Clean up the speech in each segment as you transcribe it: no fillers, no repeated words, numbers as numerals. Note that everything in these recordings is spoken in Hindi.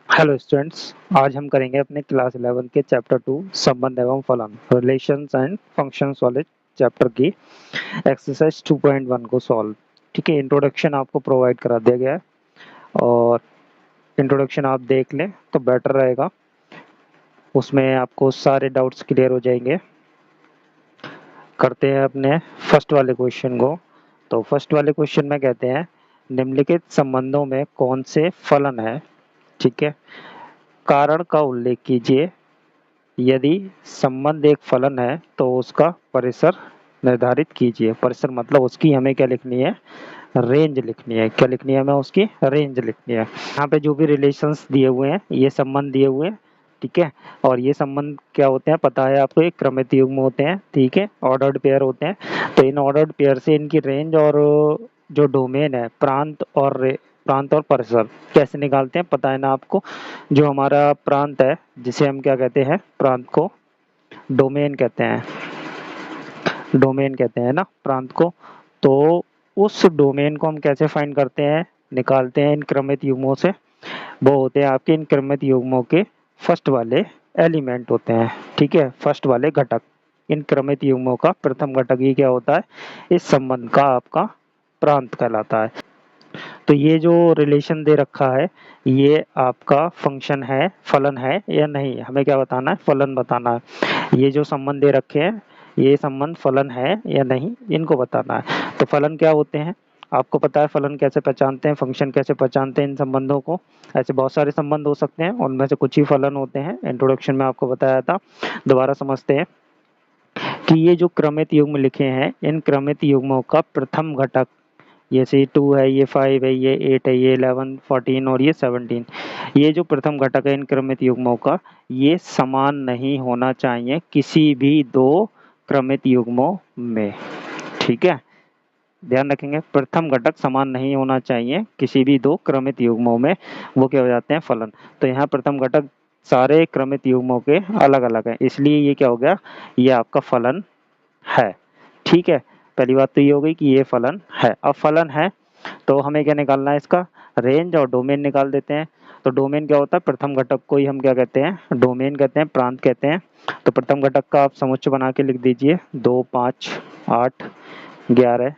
Hello students. आज हम करेंगे अपने क्लास 11 के चैप्टर 2 संबंध एवं फलन रिलेशंस एंड फंक्शंस वाले चैप्टर की एक्सरसाइज 2.1 को सॉल्व। ठीक है, इंट्रोडक्शन आपको प्रोवाइड करा दिया गया है और इंट्रोडक्शन आप देख लें तो बेटर रहेगा, उसमें आपको सारे डाउट्स क्लियर हो जाएंगे। करते हैं अपने फर्स्ट वाले क्वेश्चन को। तो फर्स्ट वाले क्वेश्चन में कहते हैं निम्नलिखित संबंधों में कौन से फलन है। ठीक है, कारण का उल्लेख कीजिए। यदि संबंध एक फलन है तो उसका परिसर निर्धारित कीजिए। परिसर मतलब उसकी हमें क्या लिखनी है, रेंज लिखनी है। क्या लिखनी है, हमें उसकी रेंज लिखनी है। यहाँ पे जो भी रिलेशंस दिए हुए हैं, ये संबंध दिए हुए हैं, ठीक है। और ये संबंध क्या होते हैं पता है आपको, एक क्रमित युग्म होते हैं, ठीक है, ऑर्डर्ड पेयर होते हैं। तो इन ऑर्डर्ड पेयर से इनकी रेंज और जो डोमेन है, प्रांत और परिसर कैसे निकालते हैं पता है ना आपको। जो हमारा प्रांत है, जिसे हम क्या कहते हैं, प्रांत को डोमेन कहते हैं, डोमेन कहते हैं ना प्रांत को। तो उस डोमेन को हम कैसे फाइंड करते हैं, निकालते हैं इन क्रमित युग्मों से। वो होते हैं आपके इन क्रमित युग्मों के फर्स्ट वाले एलिमेंट होते हैं, ठीक है, फर्स्ट वाले घटक। इन क्रमित युग्मों का प्रथम घटक ही क्या होता है, इस संबंध का आपका प्रांत कहलाता है। तो ये जो रिलेशन दे रखा है, ये आपका फंक्शन है, फलन है या नहीं, हमें क्या बताना है, फलन बताना है। ये जो संबंध दे रखे हैं, ये संबंध फलन है या नहीं, इनको बताना है। तो फलन क्या होते हैं, आपको पता है फलन कैसे पहचानते हैं, फंक्शन कैसे पहचानते हैं इन संबंधों को। ऐसे बहुत सारे संबंध हो सकते हैं, उनमें से कुछ ही फलन होते हैं। इंट्रोडक्शन में आपको बताया था, दोबारा समझते हैं कि ये जो क्रमित युग्म लिखे हैं, इन क्रमित युग्मों का प्रथम घटक, जैसे 2 है, ये 5 है, ये 8 है, ये 11, 14 और ये 17, ये जो प्रथम घटक है इन क्रमित युग्मों का, ये समान नहीं होना चाहिए किसी भी दो क्रमित युग्मों में। ठीक है, ध्यान रखेंगे, प्रथम घटक समान नहीं होना चाहिए किसी भी दो क्रमित युग्मों में, वो क्या हो जाते हैं, फलन। तो यहाँ प्रथम घटक सारे क्रमित युग्मों के अलग अलग है, इसलिए ये क्या हो गया, ये आपका फलन है। ठीक है, पहली बात तो ये हो गई कि ये फलन है। अब फलन है तो हमें क्या निकालना है, इसका रेंज और डोमेन निकाल देते हैं। तो डोमेन क्या होता है, प्रथम घटक को ही हम क्या कहते हैं, डोमेन कहते हैं, प्रांत कहते हैं। तो प्रथम घटक का आप समुच्चय बना के लिख दीजिए, 2, 5, 8, 11,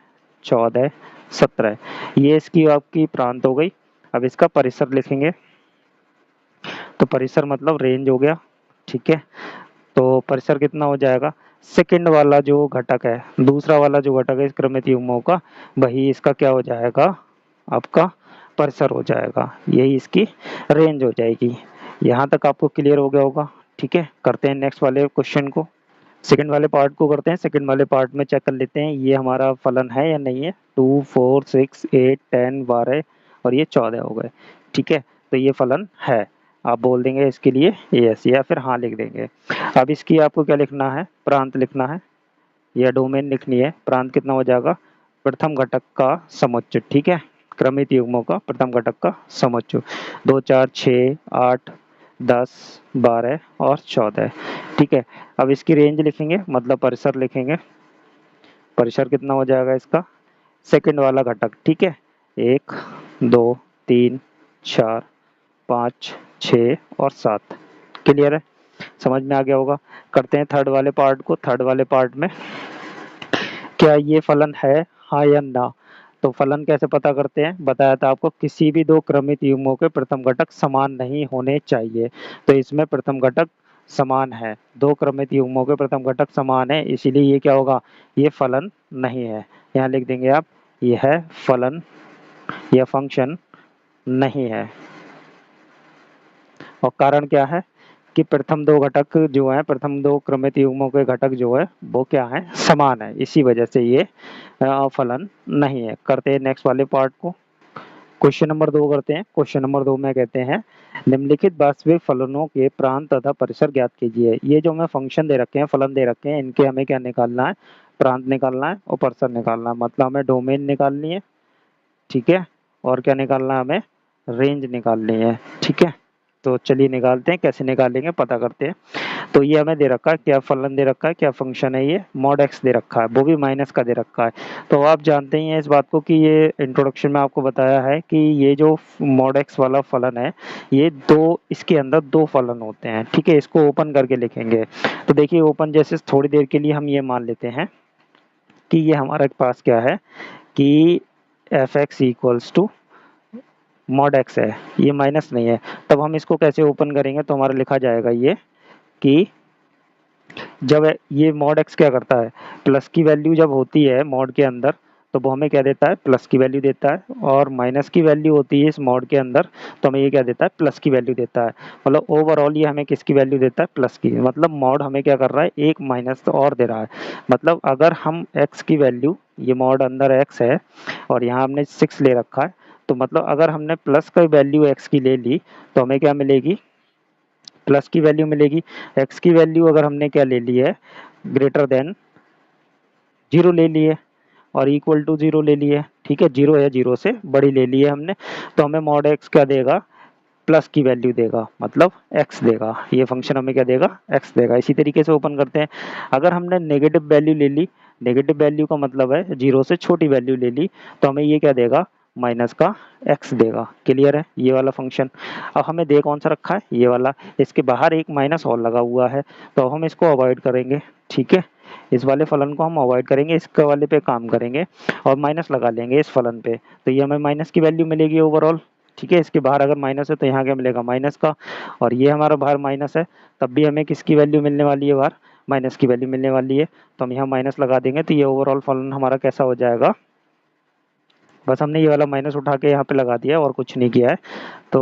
14, 17, ये इसकी आपकी प्रांत हो गई। अब इसका परिसर लिखेंगे, तो परिसर मतलब रेंज हो गया। ठीक है, तो परिसर कितना हो जाएगा, सेकंड वाला जो घटक है, दूसरा वाला जो घटक है इस क्रमित युग्मों का, वही इसका क्या हो जाएगा, आपका परिसर हो जाएगा। यही इसकी रेंज हो जाएगी। यहाँ तक आपको क्लियर हो गया होगा। ठीक है, करते हैं नेक्स्ट वाले क्वेश्चन को, सेकंड वाले पार्ट को करते हैं। सेकंड वाले पार्ट में चेक कर लेते हैं ये हमारा फलन है या नहीं है। 2, 4, 6, 8, 10, 12 और ये 14 हो गए। ठीक है, तो ये फलन है। आप बोल देंगे इसके लिए यस या फिर हाँ लिख देंगे। अब इसकी आपको क्या लिखना है, प्रांत लिखना है या डोमेन लिखनी है। प्रांत कितना हो जाएगा, प्रथम घटक का समुच्चय। ठीक है, क्रमित युग्मों का प्रथम घटक का समुच्चय, 2, 4, 6, 8, 10, 12 और 14। ठीक है, अब इसकी रेंज लिखेंगे, मतलब परिसर लिखेंगे। परिसर कितना हो जाएगा इसका, सेकंड वाला घटक। ठीक है, 1, 2, 3, 4, 5, 6 और 7। क्लियर है, समझ में आ गया होगा। करते हैं थर्ड वाले पार्ट को। थर्ड वाले पार्ट में क्या ये फलन है, हाँ या ना। तो फलन कैसे पता करते हैं, बताया था आपको, किसी भी दो क्रमित युग्मों के प्रथम घटक समान नहीं होने चाहिए। तो इसमें प्रथम घटक समान है, दो क्रमित युग्मों के प्रथम घटक समान है, इसीलिए ये क्या होगा, ये फलन नहीं है। यहाँ लिख देंगे आप, ये है फलन या फंक्शन नहीं है। और कारण क्या है कि प्रथम दो घटक जो है, प्रथम दो क्रमित युग्मों के घटक जो है वो क्या है, समान है, इसी वजह से ये फलन नहीं है। करते हैं नेक्स्ट वाले पार्ट को, क्वेश्चन नंबर 2 करते हैं। क्वेश्चन नंबर 2 में कहते हैं निम्नलिखित वास्तविक फलनों के प्रांत तथा परिसर ज्ञात कीजिए। ये जो हमें फंक्शन दे रखे हैं, फलन दे रखे हैं, इनके हमें क्या निकालना है, प्रांत निकालना है और परिसर निकालना है। मतलब हमें डोमेन निकालनी है, ठीक है, और क्या निकालना है, हमें रेंज निकालनी है। ठीक है, तो चलिए निकालते हैं, कैसे निकालेंगे पता करते हैं। तो ये हमें दे रखा है, क्या फलन दे रखा है, क्या फंक्शन है, ये मॉड एक्स दे रखा है, वो भी माइनस का दे रखा है। तो आप जानते ही हैं इस बात को कि ये इंट्रोडक्शन में आपको बताया है कि ये जो मॉड एक्स वाला फलन है, ये दो, इसके अंदर दो फलन होते हैं, ठीक है। इसको ओपन करके लिखेंगे। तो देखिए ओपन जैसे थोड़ी देर के लिए हम ये मान लेते हैं कि ये हमारे पास क्या है कि f x equals to mod x है, ये माइनस नहीं है। तब हम इसको कैसे ओपन करेंगे, तो हमारा लिखा जाएगा ये कि जब ये मॉड एक्स क्या करता है, प्लस की वैल्यू जब होती है मॉड के अंदर, तो वो हमें क्या देता है, प्लस की वैल्यू देता है। और माइनस की वैल्यू होती है इस मॉड के अंदर, तो हमें ये क्या देता है, प्लस की वैल्यू देता है। मतलब ओवरऑल ये हमें किसकी वैल्यू देता है, प्लस की। मतलब मॉड हमें क्या कर रहा है, एक माइनस और दे रहा है। मतलब अगर हम एक्स की वैल्यू, ये मॉड अंदर एक्स है और यहाँ हमने 6 ले रखा है, तो मतलब अगर हमने प्लस का वैल्यू एक्स की ले ली, तो हमें क्या मिलेगी, प्लस की वैल्यू मिलेगी। एक्स की वैल्यू अगर हमने क्या ले ली है, ग्रेटर देन 0 ले ली है और इक्वल टू 0 ले ली है, ठीक है, 0 है 0 से बड़ी ले ली है हमने, तो हमें मॉड एक्स क्या देगा, प्लस की वैल्यू देगा, मतलब एक्स देगा। ये फंक्शन हमें क्या देगा, एक्स देगा। इसी तरीके से ओपन करते हैं। अगर हमने नेगेटिव वैल्यू ले ली, नेगेटिव वैल्यू का मतलब है 0 से छोटी वैल्यू ले ली, तो हमें ये क्या देगा, माइनस का एक्स देगा। क्लियर है ये वाला फंक्शन। अब हमें दे कौन सा रखा है, ये वाला, इसके बाहर एक माइनस और लगा हुआ है, तो हम इसको अवॉइड करेंगे, ठीक है। इस वाले फलन को हम अवॉइड करेंगे, इसके वाले पे काम करेंगे और माइनस लगा लेंगे इस फलन पे, तो ये हमें माइनस की वैल्यू मिलेगी ओवरऑल, ठीक है। इसके बाहर अगर माइनस है तो यहाँ क्या मिलेगा, माइनस का। और ये हमारा बाहर माइनस है, तब भी हमें किसकी वैल्यू मिलने वाली है, बाहर माइनस की वैल्यू मिलने वाली है। तो हम यहाँ माइनस लगा देंगे, तो ये ओवरऑल फलन हमारा कैसा हो जाएगा, बस हमने ये वाला माइनस उठा के यहाँ पे लगा दिया और कुछ नहीं किया है। तो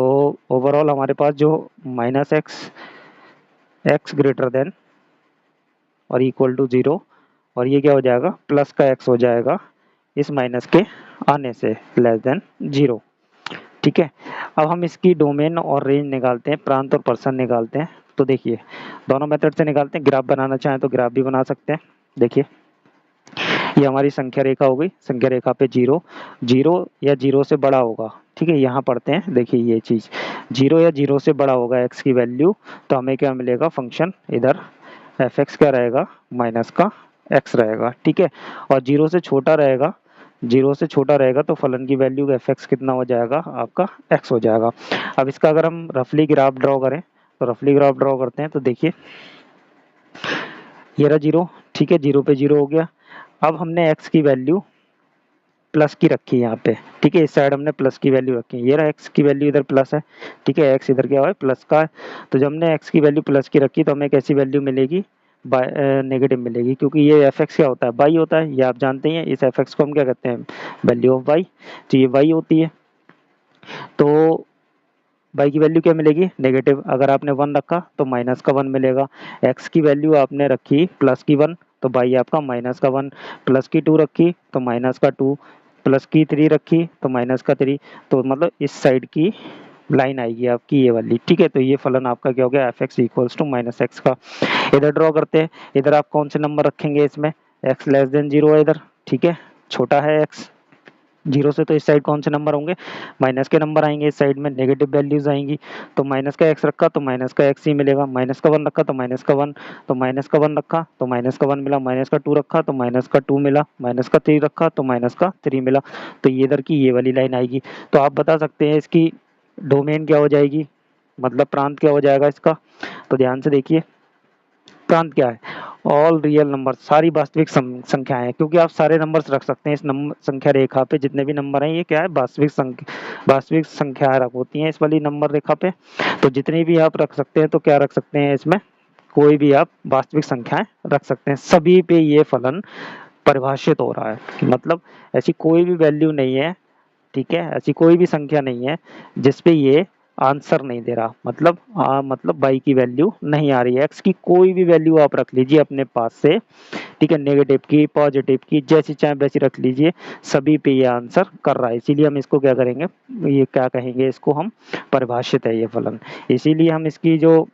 ओवरऑल हमारे पास जो minus x, x greater than और इक्वल टू 0, और ये क्या हो जाएगा, प्लस का एक्स हो जाएगा इस माइनस के आने से, लेस देन 0, ठीक है। अब हम इसकी डोमेन और रेंज निकालते हैं, प्रांत और पर्सन निकालते हैं। तो देखिए दोनों मेथड से निकालते हैं। ग्राफ बनाना चाहें तो ग्राफ भी बना सकते हैं। देखिए ये हमारी संख्या रेखा हो गई, संख्या रेखा पे 0, 0 या 0 से बड़ा होगा, ठीक है। यहाँ पढ़ते हैं, देखिए ये चीज़ 0 या 0 से बड़ा होगा एक्स की वैल्यू, तो हमें क्या मिलेगा, फंक्शन इधर एफ एक्स क्या रहेगा, माइनस का एक्स रहेगा, ठीक है। और 0 से छोटा रहेगा, 0 से छोटा रहेगा तो फलन की वैल्यू एफ एक्स कितना हो जाएगा, आपका एक्स हो जाएगा। अब इसका अगर हम रफली ग्राफ ड्रॉ करें, तो रफली ग्राफ ड्रॉ करते हैं, तो देखिए ये रहा 0, ठीक है, 0 पे 0 हो गया। अब हमने एक्स की वैल्यू प्लस की रखी है यहाँ पे, ठीक है, इस साइड हमने प्लस की वैल्यू रखी है। ये रहा एक्स की वैल्यू इधर प्लस है, ठीक है, एक्स इधर क्या है, प्लस का है। तो जब हमने एक्स की वैल्यू प्लस की रखी, तो हमें कैसी वैल्यू मिलेगी, नेगेटिव मिलेगी, क्योंकि ये एफ एक्स क्या होता है, वाई होता है, ये आप जानते हैं। इस एफ एक्स को हम क्या कहते हैं, वैल्यू ऑफ वाई, तो ये वाई होती है। तो वाई की वैल्यू क्या मिलेगी, नेगेटिव। अगर आपने 1 रखा तो माइनस का 1 मिलेगा। एक्स की वैल्यू आपने रखी प्लस की 1, तो वाई आपका माइनस का 1। प्लस की 2 रखी तो माइनस का 2, प्लस की 3 रखी तो माइनस का 3। तो मतलब इस साइड की लाइन आएगी आपकी ये वाली, ठीक है। तो ये फलन आपका क्या हो गया, f x equals to minus x का। इधर ड्रॉ करते हैं। इधर आप कौन से नंबर रखेंगे इसमें, एक्स लेस देन 0 है इधर, ठीक है, छोटा है एक्स 0 से, तो इस साइड कौन से नंबर होंगे, माइनस के नंबर आएंगे। इस साइड में नेगेटिव वैल्यूज आएंगी, तो माइनस का एक्स रखा तो माइनस का एक्स ही मिलेगा। माइनस का 1 रखा तो माइनस का 1, तो माइनस का 1 रखा तो माइनस का 1 मिला। माइनस का 2 रखा तो माइनस का 2 मिला। माइनस का 3 रखा तो माइनस का 3 मिला। तो ये इधर की ये वाली लाइन आएगी। तो आप बता सकते हैं इसकी डोमेन क्या हो जाएगी, मतलब प्रांत क्या हो जाएगा इसका। तो ध्यान से देखिए, प्रांत क्या है, ऑल रियल नंबर, सारी वास्तविक संख्याएं हैं, क्योंकि आप सारे नंबर्स रख सकते हैं इस नंबर संख्या रेखा पे। जितने भी नंबर हैं ये क्या है, वास्तविक संख्याएं होती हैं इस वाली नंबर रेखा पे। तो जितनी भी आप रख सकते हैं, तो क्या रख सकते हैं इसमें, कोई भी आप वास्तविक संख्याएं रख सकते हैं। सभी पे ये फलन परिभाषित हो रहा है, मतलब ऐसी कोई भी वैल्यू नहीं है, ठीक है, ऐसी कोई भी संख्या नहीं है जिसपे ये आंसर नहीं दे रहा, मतलब y की वैल्यू नहीं आ रही है। x की कोई भी वैल्यू आप रख लीजिए अपने पास से, ठीक है, नेगेटिव की, पॉजिटिव की, जैसी चाहे वैसी रख लीजिए, सभी पे ये आंसर कर रहा है। इसीलिए हम इसको क्या करेंगे, ये क्या कहेंगे, इसको हम परिभाषित है ये फलन। इसीलिए हम इसकी जो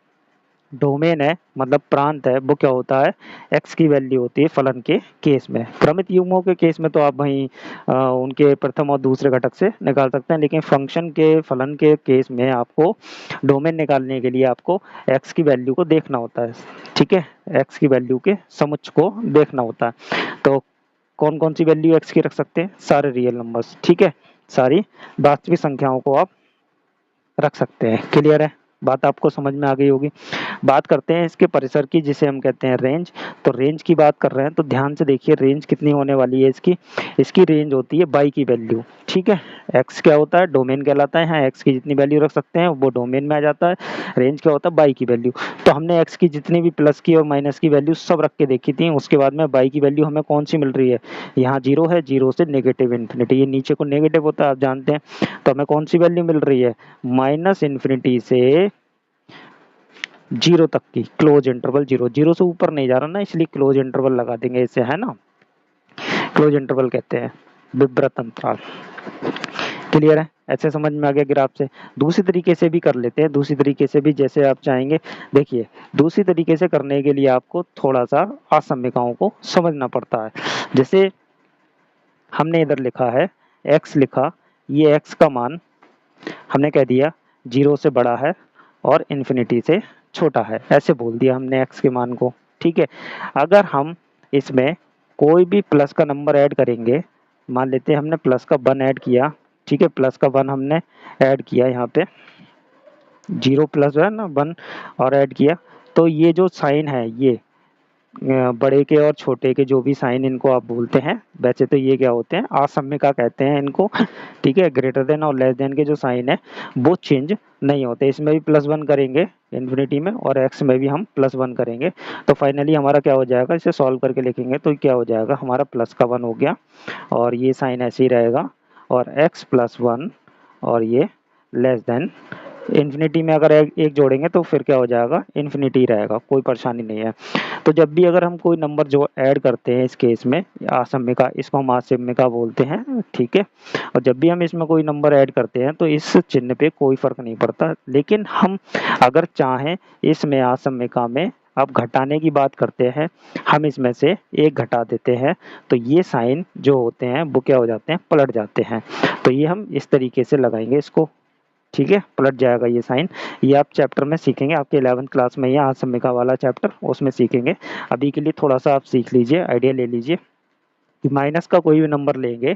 डोमेन है मतलब प्रांत है, वो क्या होता है, एक्स की वैल्यू होती है फलन के केस में। क्रमित युग्मों के केस में तो आप वहीं उनके प्रथम और दूसरे घटक से निकाल सकते हैं, लेकिन फंक्शन के फलन के केस में आपको डोमेन निकालने के लिए आपको एक्स की वैल्यू को देखना होता है। ठीक है, एक्स की वैल्यू के समुच्चय को देखना होता है। तो कौन कौन सी वैल्यू एक्स की रख सकते हैं, सारे रियल नंबर्स। ठीक है, सारी वास्तविक संख्याओं को आप रख सकते हैं। क्लियर है, बात आपको समझ में आ गई होगी। बात करते हैं इसके परिसर की, जिसे हम कहते हैं रेंज। तो रेंज की बात कर रहे हैं तो ध्यान से देखिए रेंज कितनी होने वाली है इसकी। इसकी रेंज होती है बाई की वैल्यू। ठीक है, एक्स क्या होता है, डोमेन कहलाता है। यहाँ एक्स की जितनी वैल्यू रख सकते हैं वो डोमेन में आ जाता है। रेंज क्या होता है, बाई की वैल्यू। तो हमने एक्स की जितनी भी प्लस की और माइनस की वैल्यू सब रख के देखी थी, उसके बाद में बाई की वैल्यू हमें कौन सी मिल रही है, यहाँ जीरो है, जीरो से नेगेटिव इन्फिनिटी, ये नीचे को नेगेटिव होता है आप जानते हैं। तो हमें कौन सी वैल्यू मिल रही है, माइनस इन्फिनिटी से जीरो तक की क्लोज इंटरवल, जीरो जीरो से ऊपर नहीं जा रहा ना, इसलिए क्लोज इंटरवल लगा देंगे इसे, है ना। क्लोज इंटरवल कहते हैं विवृत अंतराल। क्लियर है, ऐसे समझ में आ गया ग्राफ से। दूसरी तरीके से भी कर लेते हैं, दूसरी तरीके से भी जैसे आप चाहेंगे। देखिए दूसरी तरीके से करने के लिए आपको थोड़ा सा आसम्यिकाओं को समझना पड़ता है। जैसे हमने इधर लिखा है x लिखा, ये x का मान हमने कह दिया जीरो से बड़ा है और इन्फिनिटी से छोटा है, ऐसे बोल दिया हमने x के मान को। ठीक है, अगर हम इसमें कोई भी प्लस का नंबर ऐड करेंगे, मान लेते हैं हमने प्लस का 1 ऐड किया। ठीक है, प्लस का 1 हमने ऐड किया, यहाँ पे जीरो प्लस है ना 1 और ऐड किया, तो ये जो साइन है ये बड़े के और छोटे के जो भी साइन इनको आप बोलते हैं, वैसे तो ये क्या होते हैं, असम्यिका कहते हैं इनको। ठीक है, ग्रेटर देन और लेस देन के जो साइन है वो चेंज नहीं होते। इसमें भी +1 करेंगे इन्फिनिटी में और एक्स में भी हम +1 करेंगे, तो फाइनली हमारा क्या हो जाएगा, इसे सॉल्व करके लिखेंगे तो क्या हो जाएगा, हमारा प्लस का 1 हो गया और ये साइन ऐसे ही रहेगा और x+1 और ये लेस देन इन्फिनिटी में अगर एक जोड़ेंगे तो फिर क्या हो जाएगा, इन्फिनिटी रहेगा, कोई परेशानी नहीं है। तो जब भी अगर हम कोई नंबर जो ऐड करते हैं इस केस में असम्यिका, इसको हम असम्यिका बोलते हैं। ठीक है, और जब भी हम इसमें कोई नंबर ऐड करते हैं तो इस चिन्ह पे कोई फर्क नहीं पड़ता, लेकिन हम अगर चाहें इसमें असम्यिका में अब घटाने की बात करते हैं, हम इसमें से एक घटा देते हैं तो ये साइन जो होते हैं वो क्या हो जाते हैं, पलट जाते हैं। तो ये हम इस तरीके से लगाएंगे इसको। ठीक है, पलट जाएगा ये साइन। ये आप चैप्टर में सीखेंगे, आपके 11th क्लास में ये असम्यिका वाला चैप्टर, उसमें सीखेंगे। अभी के लिए थोड़ा सा आप सीख लीजिए, आइडिया ले लीजिए कि माइनस का कोई भी नंबर लेंगे,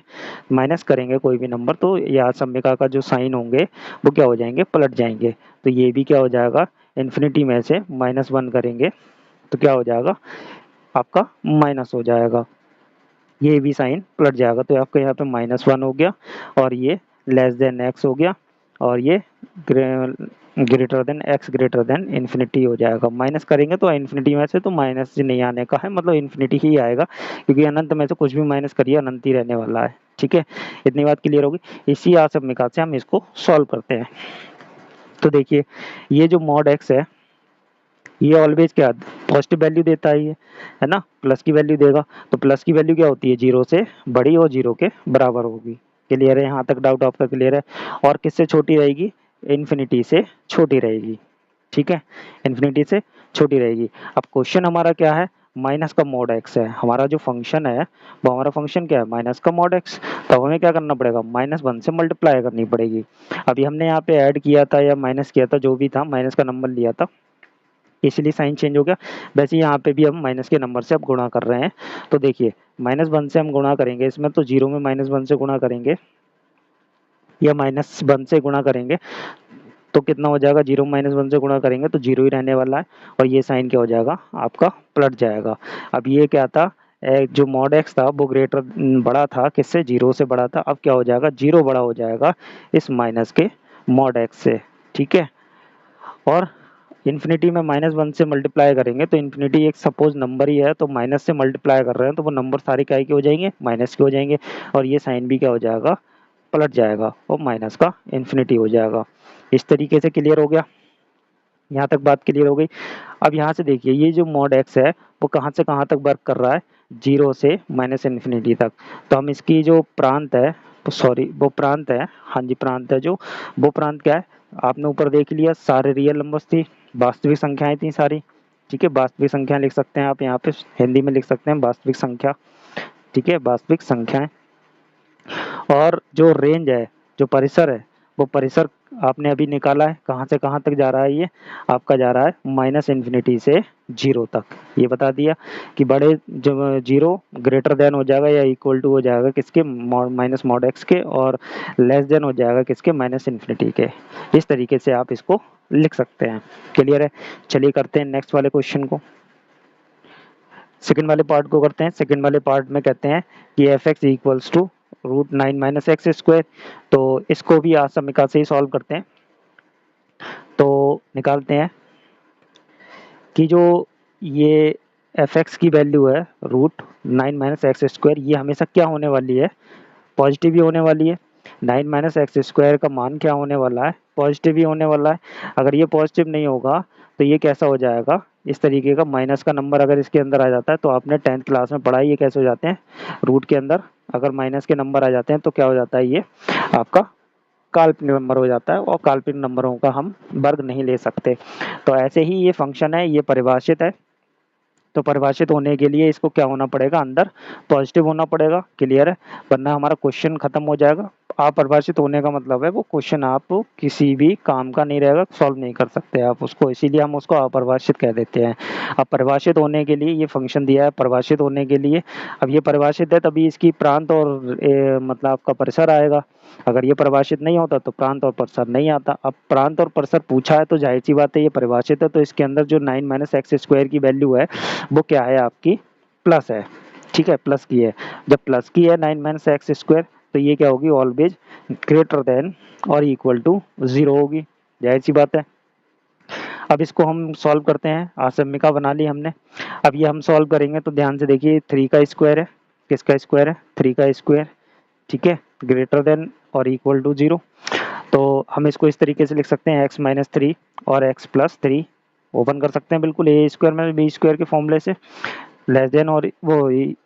माइनस करेंगे कोई भी नंबर तो ये असम्यिका का जो साइन होंगे वो क्या हो जाएंगे, पलट जाएंगे। तो ये भी क्या हो जाएगा, इन्फिनिटी में से -1 करेंगे तो क्या हो जाएगा, आपका माइनस हो जाएगा, ये भी साइन पलट जाएगा। तो आपका यहाँ पे -1 हो गया और ये लेस देन एक्स हो गया और ये greater than x greater than infinity हो जाएगा। माइनस करेंगे तो इन्फिनिटी में से तो माइनस से नहीं आने का है, मतलब इन्फिनिटी ही आएगा, क्योंकि अनंत में से कुछ भी माइनस करिए अनंत ही रहने वाला है। ठीक है, इतनी बात क्लियर होगी। इसी असम्यिका से हम इसको सॉल्व करते हैं। तो देखिए ये जो मॉड एक्स है ये ऑलवेज क्या पॉजिटिव वैल्यू देता है ना, प्लस की वैल्यू देगा। तो प्लस की वैल्यू क्या होती है, जीरो से बड़ी और जीरो के बराबर होगी। क्लियर है, यहाँ तक डाउट आपका क्लियर है। और किससे छोटी रहेगी, इन्फिनिटी से छोटी रहेगी। ठीक है, इन्फिनिटी से छोटी रहेगी। अब क्वेश्चन हमारा क्या है, माइनस का मॉड एक्स है हमारा जो फंक्शन है, वो हमारा फंक्शन क्या है, माइनस का मॉड एक्स। तो हमें क्या करना पड़ेगा, -1 से मल्टीप्लाई करनी पड़ेगी। अभी हमने यहाँ पे ऐड किया था या माइनस किया था, जो भी था, माइनस का नंबर लिया था इसलिए साइन चेंज हो गया। वैसे यहाँ पे भी हम माइनस के नंबर से अब गुणा कर रहे हैं। तो देखिए -1 से हम गुणा करेंगे इसमें, तो जीरो में -1 से गुणा करेंगे या -1 से गुणा करेंगे तो कितना हो जाएगा, जीरो -1 से गुणा करेंगे तो जीरो ही रहने वाला है और ये साइन क्या हो जाएगा, आपका पलट जाएगा। अब ये क्या था, जो मॉड एक्स था वो ग्रेटर बड़ा था किससे, जीरो से बड़ा था। अब क्या हो जाएगा, जीरो बड़ा हो जाएगा इस माइनस के मॉड एक्स से। ठीक है, और इन्फिनिटी में -1 से मल्टीप्लाई करेंगे तो इन्फिनिटी एक सपोज नंबर ही है, तो माइनस से मल्टीप्लाई कर रहे हैं तो वो नंबर सारे क्या के हो जाएंगे, माइनस के हो जाएंगे और ये साइन भी क्या हो जाएगा, पलट जाएगा और माइनस का इन्फिनिटी हो जाएगा। इस तरीके से क्लियर हो गया, यहाँ तक बात क्लियर हो गई। अब यहाँ से देखिए ये जो मॉड एक्स है वो कहाँ से कहाँ तक वर्क कर रहा है, जीरो से -इन्फिनिटी तक। तो हम इसकी जो प्रांत है, सॉरी वो प्रांत है, हाँ जी प्रांत है, जो वो प्रांत क्या है, आपने ऊपर देख लिया सारे रियल नंबर्स थी, वास्तविक संख्याएं थी सारी, ठीक है। वास्तविक संख्या लिख सकते हैं आप यहाँ पे, हिंदी में लिख सकते हैं वास्तविक संख्या, ठीक है, वास्तविक संख्याएं। और जो रेंज है, जो परिसर है, वो परिसर आपने अभी निकाला है, कहाँ से कहाँ तक जा रहा है, ये आपका जा रहा है -इन्फिनिटी से 0 तक। ये बता दिया कि बड़े जो 0 ग्रेटर देन हो जाएगा या इक्वल टू हो जाएगा किसके, माइनस मॉड एक्स के, और लेस देन हो जाएगा किसके, -इन्फिनिटी के। इस तरीके से आप इसको लिख सकते हैं। क्लियर है? चलिए करते हैं नेक्स्ट वाले क्वेश्चन को, सेकंड वाले पार्ट को करते हैं। सेकंड वाले पार्ट में कहते हैं कि f x equals to √9 - x square. तो इसको भी आज समीकरण से ही सॉल्व करते हैं। तो निकालते हैं कि जो ये एफ एक्स की वैल्यू है √9 - एक्स स्क्वायर, ये हमेशा क्या होने वाली है, पॉजिटिव ही होने वाली है। 9 - एक्स स्क्वायर का मान क्या होने वाला है, पॉजिटिव ही होने वाला है। अगर ये पॉजिटिव नहीं होगा तो ये कैसा हो जाएगा, इस तरीके का माइनस का नंबर अगर इसके अंदर आ जाता है, तो आपने 10th क्लास में पढ़ा है ये कैसे हो जाते हैं, रूट के अंदर अगर माइनस के नंबर आ जाते हैं तो क्या हो जाता है, ये आपका काल्पनिक नंबर हो जाता है, और काल्पनिक नंबरों का हम वर्ग नहीं ले सकते। तो ऐसे ही ये फंक्शन है, ये परिभाषित है। तो परिभाषित होने के लिए इसको क्या होना पड़ेगा, अंदर पॉजिटिव होना पड़ेगा। क्लियर है? वरना हमारा क्वेश्चन खत्म हो जाएगा। अपरिभाषित होने का मतलब है वो क्वेश्चन आप किसी भी काम का नहीं रहेगा, सॉल्व नहीं कर सकते आप उसको, इसीलिए हम उसको अपरिभाषित कह देते हैं। अब परिभाषित होने के लिए ये फंक्शन दिया है, परिभाषित होने के लिए, अब ये परिभाषित है तभी इसकी प्रांत और मतलब आपका परिसर आएगा। अगर ये परिभाषित नहीं होता तो प्रांत और परिसर नहीं आता। अब प्रांत और परिसर पूछा है तो जाहिर सी बात है ये परिभाषित है, तो इसके अंदर जो 9 - एक्स स्क्वायर की वैल्यू है वो क्या है, आपकी प्लस है, ठीक है, प्लस की है। जब प्लस की है 9 - एक्स स्क्वायर, तो ये क्या होगी, ऑलवेज ग्रेटर देन और इक्वल टू 0 होगी, जाहिर सी बात है। अब इसको हम सॉल्व करते हैं, आसमिका बना ली हमने। अब ये हम सॉल्व करेंगे तो ध्यान से देखिए, 3 का स्क्वायर है, किसका स्क्वायर है, 3 का स्क्वायर, ठीक है, ग्रेटर देन और इक्वल टू 0। तो हम इसको इस तरीके से लिख सकते हैं, x - 3 और x+3 ओपन कर सकते हैं बिल्कुल ए स्क्वायर में बी स्क्वायर के फॉर्मूले से, लेस देन और वो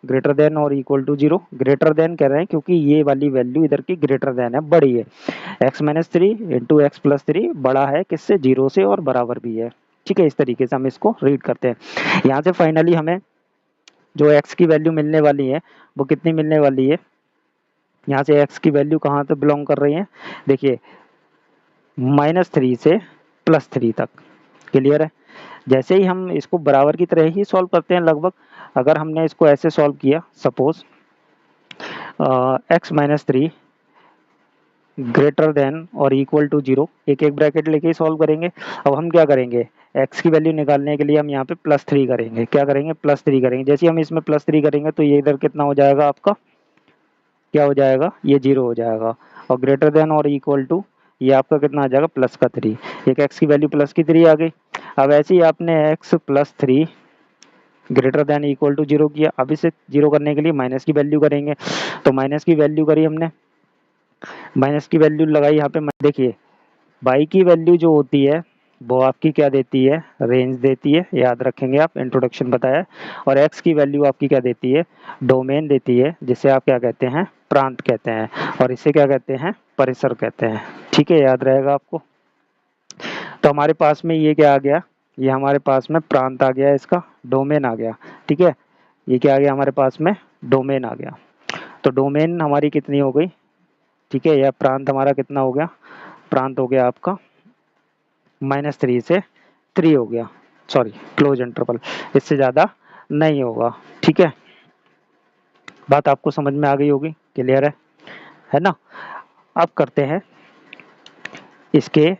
ग्रेटर देन और इक्वल टू 0। ग्रेटर देन कह रहे हैं क्योंकि ये वाली वैल्यू इधर की ग्रेटर देन है, बड़ी है। x - 3 इंटू x+3 बड़ा है किससे, 0 से, और बराबर भी है, ठीक है। इस तरीके से हम इसको रीड करते हैं। यहाँ से फाइनली हमें जो x की वैल्यू मिलने वाली है वो कितनी मिलने वाली है, यहाँ से x की वैल्यू कहाँ से बिलोंग कर रही है, देखिए -3 से +3 तक। क्लियर है? जैसे ही हम इसको बराबर की तरह ही सॉल्व करते हैं लगभग। अगर हमने इसको ऐसे सॉल्व किया, सपोज x - 3 ग्रेटर देन और इक्वल टू 0, एक एक ब्रैकेट लेके ही सॉल्व करेंगे। अब हम क्या करेंगे, x की वैल्यू निकालने के लिए हम यहाँ पे +3 करेंगे, क्या करेंगे, +3 करेंगे। जैसे ही हम इसमें +3 करेंगे तो ये इधर कितना हो जाएगा आपका, क्या हो जाएगा, ये 0 हो जाएगा। और ग्रेटर देन और इक्वल टू ये आपका कितना आ जाएगा, +3। एक x की वैल्यू +3 आ गई। अब ऐसे ही आपने x+3 greater than equal to 0 किया। अब इसे 0 करने के लिए माइनस की वैल्यू करेंगे, तो माइनस की वैल्यू करी हमने, माइनस की वैल्यू लगाई यहाँ पे। देखिए y की वैल्यू जो होती है वो आपकी क्या देती है, रेंज देती है, याद रखेंगे आप, इंट्रोडक्शन बताया। और x की वैल्यू आपकी क्या देती है, डोमेन देती है, जिसे आप क्या कहते हैं, प्रांत कहते हैं, और इसे क्या कहते हैं, परिसर कहते हैं, ठीक है, याद रहेगा आपको। तो हमारे पास में ये क्या आ गया, ये हमारे पास में प्रांत आ गया, इसका डोमेन आ गया, ठीक है। ये क्या आ गया हमारे पास में, डोमेन आ गया। तो डोमेन हमारी कितनी हो गई, ठीक है, या प्रांत हमारा कितना हो गया, प्रांत हो गया आपका -3 से 3 हो गया, सॉरी क्लोज इंटरवल, इससे ज़्यादा नहीं होगा, ठीक है। बात आपको समझ में आ गई होगी, क्लियर है ना। अब करते हैं इसके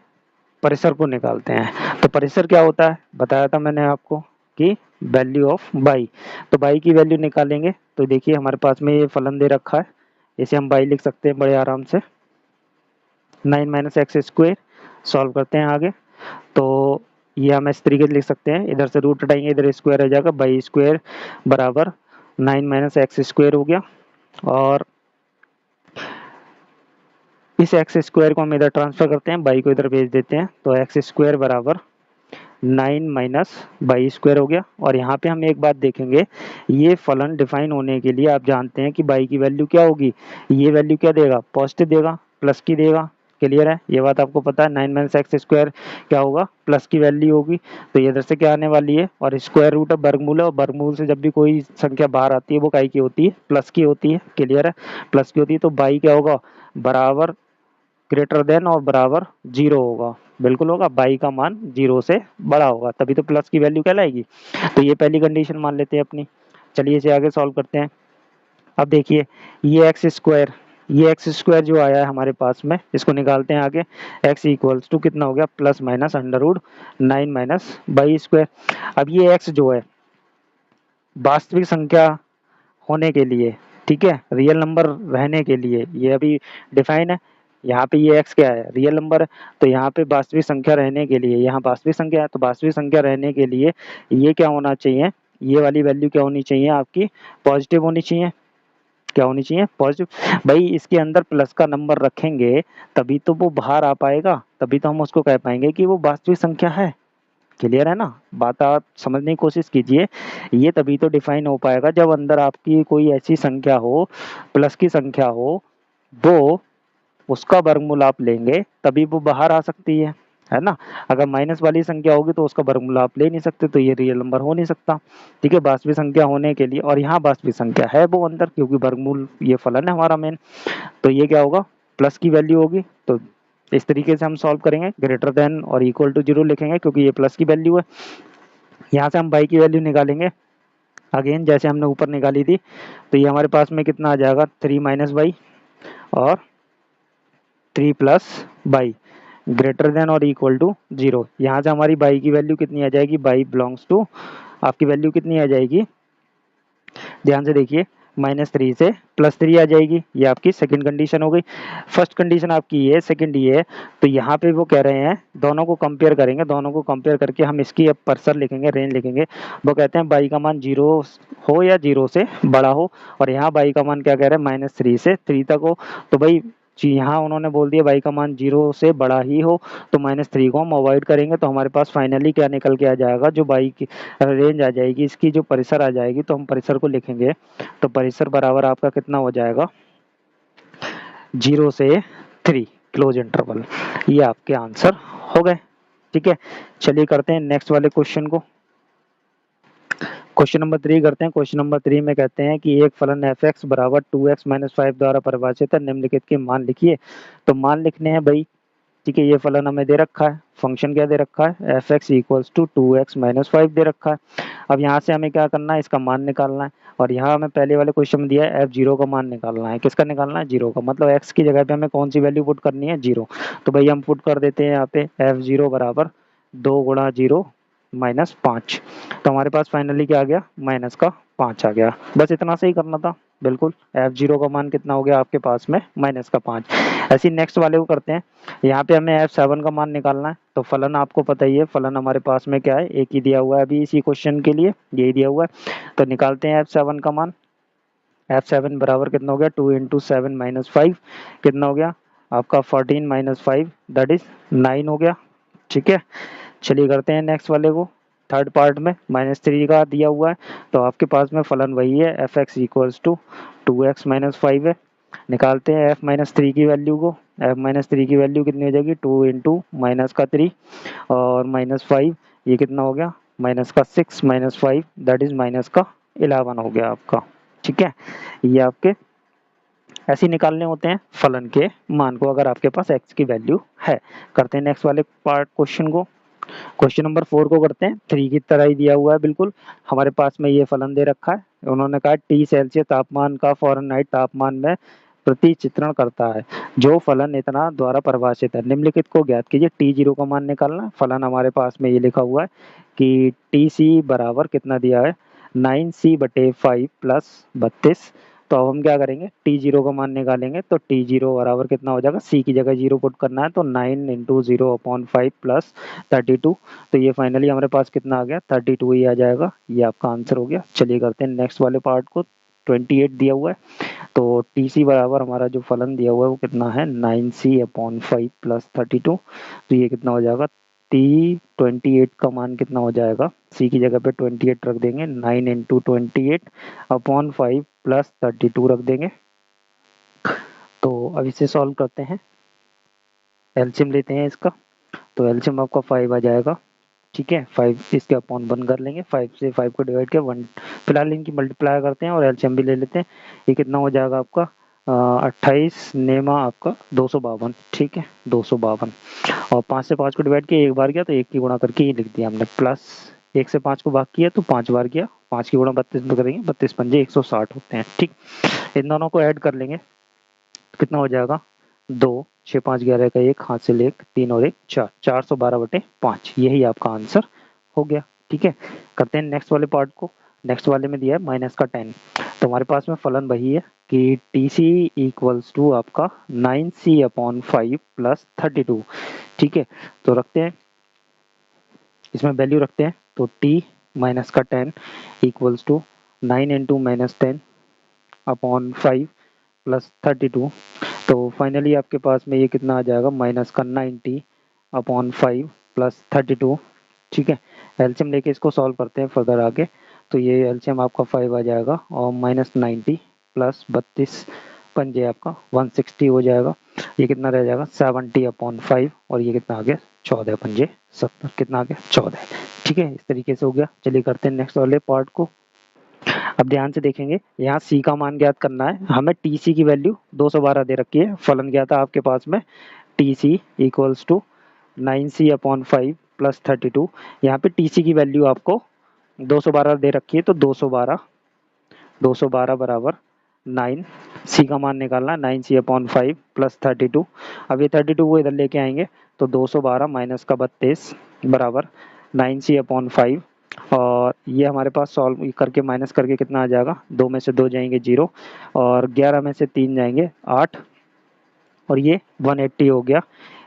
परिसर को निकालते हैं। तो परिसर क्या होता है, बताया था मैंने आपको कि वैल्यू ऑफ बाई। तो बाई की वैल्यू निकालेंगे तो देखिए हमारे पास में ये फलन दे रखा है, इसे हम बाई लिख सकते हैं बड़े आराम से, 9 - एक्स स्क्वायर। सॉल्व करते हैं आगे, तो ये हम इस तरीके से लिख सकते हैं, इधर से रूट हटाएंगे, इधर स्क्वायर हो जाएगा, बाई स्क्वायर बराबर 9 - एक्स स्क्वायर हो गया। और इस एक्स स्क्वायर को हम इधर ट्रांसफर करते हैं, बाई को इधर भेज देते हैं, तो एक्स स्क्वायर बराबर 9 - बाई स्क्वायर हो गया। और यहाँ पे हम एक बात देखेंगे, ये फलन डिफाइन होने के लिए आप जानते हैं कि बाई की वैल्यू क्या होगी, ये वैल्यू क्या देगा, पॉजिटिव देगा, प्लस की देगा, क्लियर है, ये बात आपको पता है। 9 माइनस एक्स स्क्वायर क्या होगा, प्लस की वैल्यू होगी, तो ये इधर से क्या आने वाली है, और स्क्वायर रूट है वर्गमूल है, और वर्गमूल से जब भी कोई संख्या बाहर आती है वो काय की होती है, प्लस की होती है। क्लियर है, प्लस की होती है, तो बाई क्या होगा, बराबर ग्रेटर देन और बराबर जीरो होगा, बिल्कुल होगा, बाई का मान जीरो से बड़ा होगा, तभी तो प्लस की वैल्यू कहलाएगी। तो ये पहली कंडीशन मान लेते हैं अपनी। चलिए इसे आगे सॉल्व करते हैं। अब देखिए ये एक्स स्क्वायर जो आया है हमारे पास में, इसको निकालते हैं आगे। एक्स इक्वल्स टू कितना हो गया, plus minus under root 9 minus by square. अब ये एक्स जो है वास्तविक संख्या होने के लिए, ठीक है, रियल नंबर रहने के लिए, ये अभी डिफाइन है। यहाँ पे ये एक्स क्या है, रियल नंबर है, तो यहाँ पे वास्तविक संख्या रहने के लिए, यहाँ वास्तविक संख्या है, तो वास्तविक संख्या रहने के लिए ये क्या होना चाहिए, ये वाली वैल्यू क्या होनी चाहिए आपकी, पॉजिटिव होनी चाहिए। क्या होनी चाहिए, पॉजिटिव। भाई इसके अंदर प्लस का नंबर रखेंगे तभी तो वो बाहर आ पाएगा, तभी तो हम उसको कह पाएंगे कि वो वास्तविक संख्या है। क्लियर है ना, बात आप समझने की कोशिश कीजिए। ये तभी तो डिफाइन हो पाएगा जब अंदर आपकी कोई ऐसी संख्या हो, प्लस की संख्या हो, वो उसका वर्गमूल आप लेंगे तभी वो बाहर आ सकती है ना। अगर माइनस वाली संख्या होगी तो उसका वर्गमूल आप ले नहीं सकते, तो ये रियल नंबर हो नहीं सकता। ठीक है, वास्तविक संख्या होने के लिए, और यहाँ वास्तविक संख्या है वो अंदर, क्योंकि वर्गमूल ये फलन है हमारा मेन, तो ये क्या होगा, प्लस की वैल्यू होगी। तो इस तरीके से हम सॉल्व करेंगे, ग्रेटर देन और इक्वल टू जीरो लिखेंगे क्योंकि ये प्लस की वैल्यू है। यहाँ से हम बाई की वैल्यू निकालेंगे, अगेन जैसे हमने ऊपर निकाली थी, तो ये हमारे पास में कितना आ जाएगा, 3 माइनस बाई और 3 प्लस बाई ग्रेटर देन और इक्वल टू जीरो। यहाँ से हमारी बाई की वैल्यू कितनी आ जाएगी, बाई बिलोंग्स टू, आपकी वैल्यू कितनी आ जाएगी, ध्यान से देखिए, -3 से +3 आ जाएगी। ये आपकी सेकंड कंडीशन हो गई। फर्स्ट कंडीशन आपकी ये है, सेकंड ये है। तो यहाँ पे वो कह रहे हैं, दोनों को कंपेयर करेंगे, दोनों को कंपेयर करके हम इसकी अब पर्सर लिखेंगे, रेंज लिखेंगे। वो कहते हैं बाई का मान 0 हो या 0 से बड़ा हो, और यहाँ बाई का मान क्या कह रहे हैं, -3 से 3 तक हो। तो भाई जी यहाँ उन्होंने बोल दिया बाई का मान 0 से बड़ा ही हो, तो -3 को हम अवॉइड करेंगे, तो हमारे पास फाइनली क्या निकल के आ जाएगा, जो बाई की रेंज आ जाएगी, इसकी जो परिसर आ जाएगी, तो हम परिसर को लिखेंगे। तो परिसर बराबर आपका कितना हो जाएगा, 0 से 3 क्लोज इंटरवल। ये आपके आंसर हो गए। ठीक है, चलिए करते हैं नेक्स्ट वाले क्वेश्चन को। क्वेश्चन नंबर 3 करते हैं। क्वेश्चन नंबर 3 में कहते हैं कि एक फलन एफ एक्स बराबर 2x माइनस 5 द्वारा परिभाषित है, निम्नलिखित के मान लिखिए। तो मान लिखने हैं भाई, ठीक है, ये फलन हमें दे रखा है, फंक्शन क्या दे रखा है, f x equals to 2x minus 5 दे रखा है। अब यहाँ से हमें क्या करना है, इसका मान निकालना है, और यहाँ हमें पहले वाले क्वेश्चन में दिया है एफ जीरो का मान निकालना है। किसका निकालना है, जीरो का, मतलब एक्स की जगह पे हमें कौन सी वैल्यू पुट करनी है, जीरो। तो भाई हम पुट कर देते हैं यहाँ पे एफ जीरो बराबर 2 गुणा जीरो -5। तो हमारे पास फाइनली क्या आ गया, माइनस का 5 आ गया। बस इतना से ही करना था, बिल्कुल। एफ जीरो का मान कितना हो गया आपके पास में, -5। ऐसे नेक्स्ट वाले को करते हैं। यहाँ पे हमें f7 का मान निकालना है। तो फलन आपको पता ही है, फलन हमारे पास में क्या है, एक ही दिया हुआ है अभी इसी क्वेश्चन के लिए, यही दिया हुआ है। तो निकालते हैं f7 का मान। f7 बराबर कितना हो गया, 2 इंटू 7 माइनस 5 कितना हो गया आपका, 14 माइनस 5 दैट इज 9 हो गया। ठीक है, चलिए करते हैं नेक्स्ट वाले को। थर्ड पार्ट में -3 का दिया हुआ है, तो आपके पास में फलन वही है, f x equals to 2x minus 5 है। निकालते हैं f-3 की वैल्यू को। f-3 की वैल्यू कितनी हो जाएगी, 2 इंटू माइनस का 3 और -5, ये कितना हो गया, माइनस का 6 माइनस 5 दैट इज माइनस का 11 हो गया आपका। ठीक है, ये आपके ऐसे निकालने होते हैं फलन के मान को, अगर आपके पास x की वैल्यू है। करते हैं नेक्स्ट वाले पार्ट क्वेश्चन को। क्वेश्चन नंबर 4 को करते हैं। 3 की तरह ही दिया हुआ है बिल्कुल, हमारे पास में ये फलन दे रखा है। उन्होंने कहा टी सेल्सियस तापमान का फ़ारेनहाइट तापमान में प्रतिचित्रण करता है, जो फलन इतना द्वारा परिभाषित है, निम्नलिखित को ज्ञात कीजिए। टी जीरो का मान निकालना। फलन हमारे पास में ये लिखा हुआ है कि टी सी बराबर कितना दिया है, 9c/5 प्लस 32। तो अब हम क्या करेंगे, टी जीरो का मान निकालेंगे। तो टी जीरो बराबर कितना हो जाएगा, सी की जगह जीरो पुट करना है, तो 9 इंटू 0/5 प्लस 32। तो ये फाइनली हमारे पास कितना आ गया, 32 ही आ जाएगा। ये आपका आंसर हो गया। चलिए करते हैं नेक्स्ट वाले पार्ट को। 28 दिया हुआ है, तो टी सी बराबर हमारा जो फलन दिया हुआ है वो कितना है, 9c/5 प्लस 32। तो ये कितना हो जाएगा, टी 28 का मान कितना हो जाएगा, सी की जगह पे 28 रख देंगे, 9 इंटू 28/5 प्लस 32 रख देंगे। तो अब इसे सॉल्व करते हैं। एलसीएम लेते हैं इसका, तो एलसीएम आपका 5 आ जाएगा। ठीक है, 5 इसके अपॉन 1 कर लेंगे, 5 से 5 को डिवाइड किया 1, फिलहाल इनकी मल्टीप्लाई करते हैं और एलसीएम भी ले लेते हैं। ये कितना हो जाएगा आपका 28 नेमा आपका 252। ठीक है, 252 और 5 से 5 को डिवाइड किया एक बार गया तो 1 की गुणा करके ये लिख दिया हमने, प्लस 1 से 5 को भाग किया तो 5 बार गया, 5 की गुणा 32 में करेंगे, 32 पंजे 160 होते हैं। ठीक, इन दोनों को ऐड कर लेंगे तो कितना हो जाएगा 2, 6, 5, 11 का 1, हाथ से ले 3 और 1 4, 412/5, यही आपका आंसर हो गया। ठीक है, करते हैं नेक्स्ट वाले पार्ट को। नेक्स्ट वाले में दिया है -10, तो हमारे पास में फलन वही है कि टी सी इक्वल्स टू आपका 9c/5 प्लस 32। ठीक है, तो रखते हैं इसमें वैल्यू रखते हैं, तो t -10 equals to 9 into -10/5 plus 32। तो फाइनली आपके पास में ये कितना आ जाएगा -90/5 प्लस 32। ठीक है, एलसीएम लेके इसको सॉल्व करते हैं फर्दर आगे, तो ये एलसीएम आपका 5 आ जाएगा और -90 प्लस 32 पंजे आपका 160 हो जाएगा। ये कितना रह जाएगा 70/5 और ये कितना आ गया 14 पंजे 70, कितना आ गया 14। ठीक है, इस तरीके से हो गया। चलिए करते हैं नेक्स्ट वाले पार्ट को। अब ध्यान से देखेंगे, यहाँ c का मान ज्ञात करना है हमें। टीसी की वैल्यू 212 दे रखी है, फलन क्या था आपके पास में TC equals to 9c/5 plus 32। यहाँ पे टीसी की वैल्यू आपको 212 दे रखी है, तो 212 बराबर 9, सी का मान निकालना है 9c/5 प्लस 32। अब ये 32 को इधर लेके आएंगे तो 212 माइनस का 32 बराबर 9c/5, और ये हमारे पास सॉल्व करके माइनस करके कितना आ जाएगा, 2 में से 2 जाएंगे 0 और 11 में से 3 जाएंगे 8 और ये 180 हो गया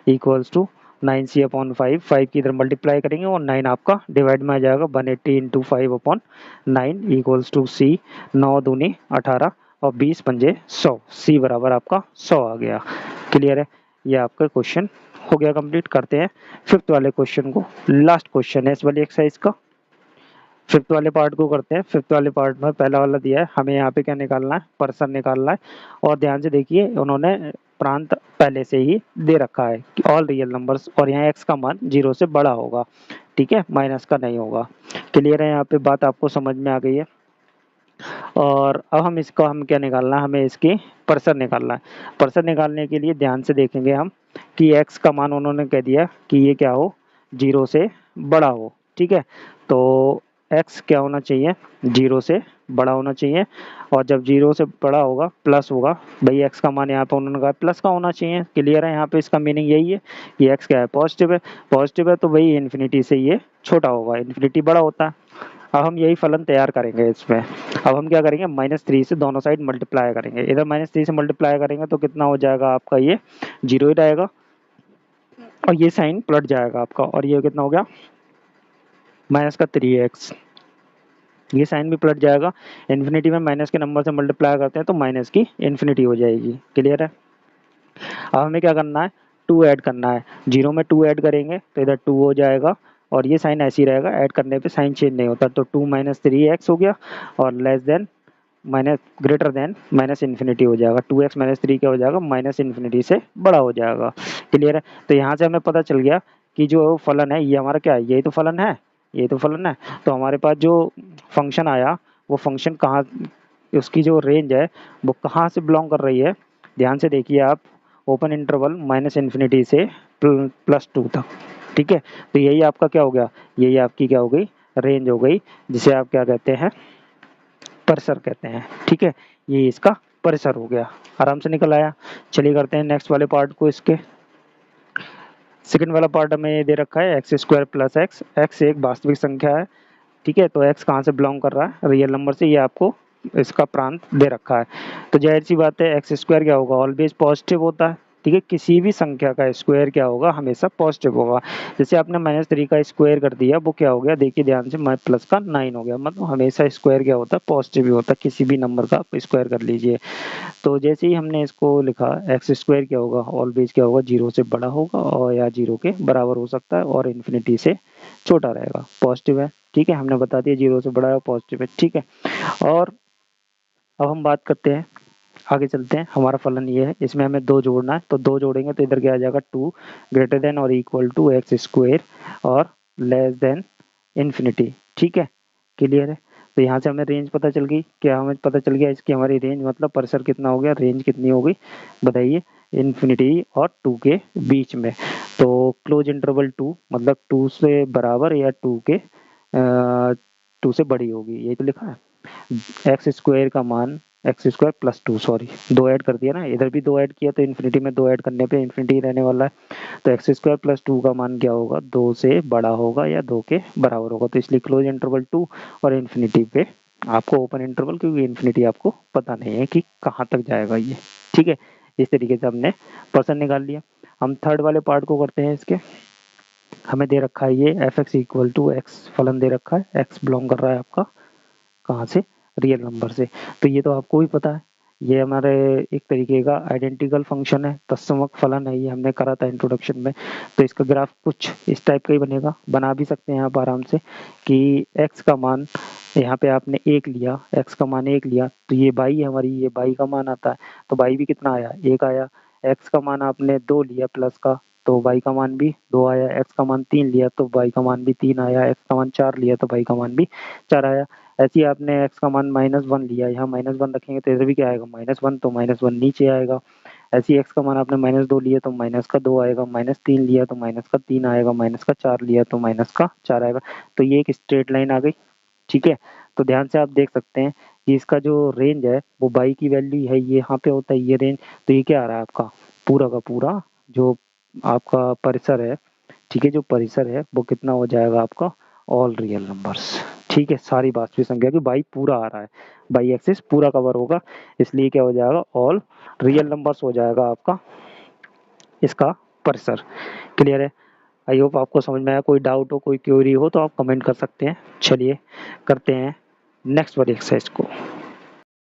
इक्वल्स टू 9c/5, 5 की इधर मल्टीप्लाई करेंगे और 9 आपका डिवाइड में आ जाएगा, 180 इंटू 5/9 इक्वल्स टू सी, 9 दूनी 18 और 20 पंजे 100, सी बराबर आपका 100 आ गया। क्लियर है, ये आपका क्वेश्चन हो गया कंप्लीट। करते हैं फिफ्थ वाले क्वेश्चन को, लास्ट क्वेश्चन है इस वाली एक्सरसाइज का। फिफ्थ वाले पार्ट को करते हैं। फिफ्थ वाले पार्ट में पहला वाला दिया है हमें, यहाँ पे क्या निकालना है, पर्सन निकालना है। और ध्यान से देखिए उन्होंने प्रांत पहले से ही दे रखा है कि ऑल रियल नंबर्स, और यहाँ x का मान 0 से बड़ा होगा। ठीक है, माइनस का नहीं होगा। क्लियर है, यहाँ पे बात आपको समझ में आ गई है। और अब हम इसका हम क्या निकालना है, हमें इसकी पर्सन निकालना है। पर्सन निकालने के लिए ध्यान से देखेंगे हम कि x का मान उन्होंने कह दिया कि ये क्या हो 0 से बड़ा हो। ठीक है, तो x क्या होना चाहिए 0 से बड़ा होना चाहिए, और जब 0 से बड़ा होगा प्लस होगा, भाई x का मान यहाँ पे उन्होंने कहा प्लस का होना चाहिए। क्लियर है, यहाँ पे इसका मीनिंग यही है कि x क्या है पॉजिटिव है, पॉजिटिव है तो भाई इन्फिनिटी से ये छोटा होगा, इन्फिनिटी बड़ा होता है। अब हम यही फलन तैयार करेंगे इसमें। अब हम क्या करेंगे -3 से दोनों साइड मल्टीप्लाई करेंगे, इधर -3 से मल्टीप्लाई करेंगे तो कितना हो जाएगा आपका, ये 0 ही रहेगा और ये साइन पलट जाएगा आपका, और ये कितना हो गया -3x, ये साइन भी पलट जाएगा। इन्फिनिटी में माइनस के नंबर से मल्टीप्लाई करते हैं तो माइनस की इन्फिनिटी हो जाएगी। क्लियर है, अब हमें क्या करना है 2 ऐड करना है, 0 में 2 ऐड करेंगे तो इधर 2 हो जाएगा और ये साइन ऐसे ही रहेगा, ऐड करने पे साइन चेंज नहीं होता, तो 2 - 3x हो गया और less than minus greater than minus infinity हो जाएगा, 2x - 3 क्या हो जाएगा माइनस इन्फिनिटी से बड़ा हो जाएगा। क्लियर है, तो यहाँ से हमें पता चल गया कि जो फलन है ये हमारा क्या है, यही तो फलन है, यही तो फलन है। तो हमारे पास जो फंक्शन आया वो फंक्शन कहाँ, उसकी जो रेंज है वो कहाँ से बिलोंग कर रही है, ध्यान से देखिए आप, ओपन इंटरवल -इन्फिनिटी से +2 तक। ठीक है, तो यही आपका क्या हो गया, यही आपकी क्या हो गई रेंज हो गई, जिसे आप क्या कहते हैं परिसर कहते हैं। ठीक है, ये इसका परिसर हो गया, आराम से निकल आया। चलिए करते हैं नेक्स्ट वाले पार्ट को। इसके सेकंड वाला पार्ट हमें ये दे रखा है x² + x, x एक वास्तविक संख्या है। ठीक है, तो x कहाँ से बिलोंग कर रहा है, रियल नंबर से, ये आपको इसका प्रांत दे रखा है। तो जाहिर सी बात है x² क्या होगा ऑलवेज पॉजिटिव होता है। ठीक है, किसी भी संख्या का स्क्वायर क्या होगा हमेशा पॉजिटिव होगा। जैसे आपने -3 का स्क्वायर कर दिया, वो क्या हो गया देखिए ध्यान से, प्लस का 9 हो गया, मतलब हमेशा स्क्वायर क्या होता है पॉजिटिव ही होता है, किसी भी नंबर का आप स्क्वायर कर लीजिए। तो जैसे ही हमने इसको लिखा x² क्या होगा ऑलवेज क्या होगा 0 से बड़ा होगा और या 0 के बराबर हो सकता है और इन्फिनिटी से छोटा रहेगा, पॉजिटिव है। ठीक है, हमने बता दिया 0 से बड़ा है पॉजिटिव है। ठीक है, और अब हम बात करते हैं आगे चलते हैं। हमारा फलन ये है, इसमें हमें 2 जोड़ना है, तो 2 जोड़ेंगे तो इधर क्या आ जाएगा 2 ग्रेटर देन और इक्वल टू एक्स स्क्वायर और लेस देन इन्फिनिटी। ठीक है, क्लियर है। तो यहाँ से हमें रेंज पता चल गई, क्या हमें पता चल गया इसकी हमारी रेंज, मतलब परिसर कितना हो गया, रेंज कितनी हो गई बताइए, इन्फिनिटी और 2 के बीच में। तो क्लोज इंटरवल 2 मतलब 2 से बराबर या 2 के 2 से बड़ी होगी, यही तो लिखा है। एक्स स्क्वायर का मान x square plus 2, sorry 2 add कर दिया ना, इधर भी 2 ऐड किया तो इन्फिनिटी में 2 ऐड करने पे इन्फिनिटी रहने वाला है। तो एक्स स्क्वायर प्लस 2 का मान क्या होगा, 2 से बड़ा होगा या 2 के बराबर होगा। तो इसलिए क्लोज इंटरवल 2 और इन्फिनिटी पे आपको ओपन इंटरवल, क्योंकि इन्फिनिटी आपको पता नहीं है कि कहाँ तक जाएगा ये। ठीक है, इस तरीके से हमने पर्सन निकाल लिया। हम थर्ड वाले पार्ट को करते हैं। इसके हमें दे रखा है ये f x equal to x फलन दे रखा है, एक्स बिलोंग कर रहा है आपका कहाँ से, रियल नंबर से। तो ये तो आपको भी पता है, ये हमारे एक तरीके का आइडेंटिकल फंक्शन है, तत्समक फलन है, ये हमने करा था इंट्रोडक्शन में। तो इसका ग्राफ कुछ इस टाइप का ही बनेगा, बना भी सकते हैं आप आराम से कि x का मान यहाँ पे आपने 1 लिया, x का मान 1 लिया तो ये y हमारी, ये y का मान आता है, तो y भी कितना आया 1 आया। x का मान आपने 2 लिया प्लस का, तो y का मान भी 2 आया। x का मान 3 लिया तो y का मान भी 3 आया। x का मान 4 लिया तो y का मान भी 4 आया। ऐसे ही आपने x का मान -1 लिया, यहाँ -1 रखेंगे तो इधर भी क्या आएगा -1, तो -1 नीचे आएगा। ऐसे ही x का मान आपने -2 लिया तो -2 आएगा, -3 लिया तो -3 आएगा, -4 लिया तो -4 आएगा। तो ये एक स्ट्रेट लाइन आ गई। ठीक है, तो ध्यान से आप देख सकते हैं कि इसका जो रेंज है वो बाई की वैल्यू है, ये यहाँ पे होता है ये रेंज। तो ये क्या आ रहा है आपका पूरा का पूरा जो आपका परिसर है, ठीक है, जो परिसर है वो कितना हो जाएगा आपका ऑल रियल नंबर्स। ठीक है, सारी वास्तविक संख्या की बाई पूरा आ रहा है, बाई एक्सिस पूरा कवर होगा, इसलिए क्या हो जाएगा ऑल रियल नंबर्स हो जाएगा आपका इसका परिसर। क्लियर है, आई होप आपको समझ में आया। कोई डाउट हो, कोई क्वेरी हो तो आप कमेंट कर सकते हैं। चलिए करते हैं नेक्स्ट वाली एक्सरसाइज को।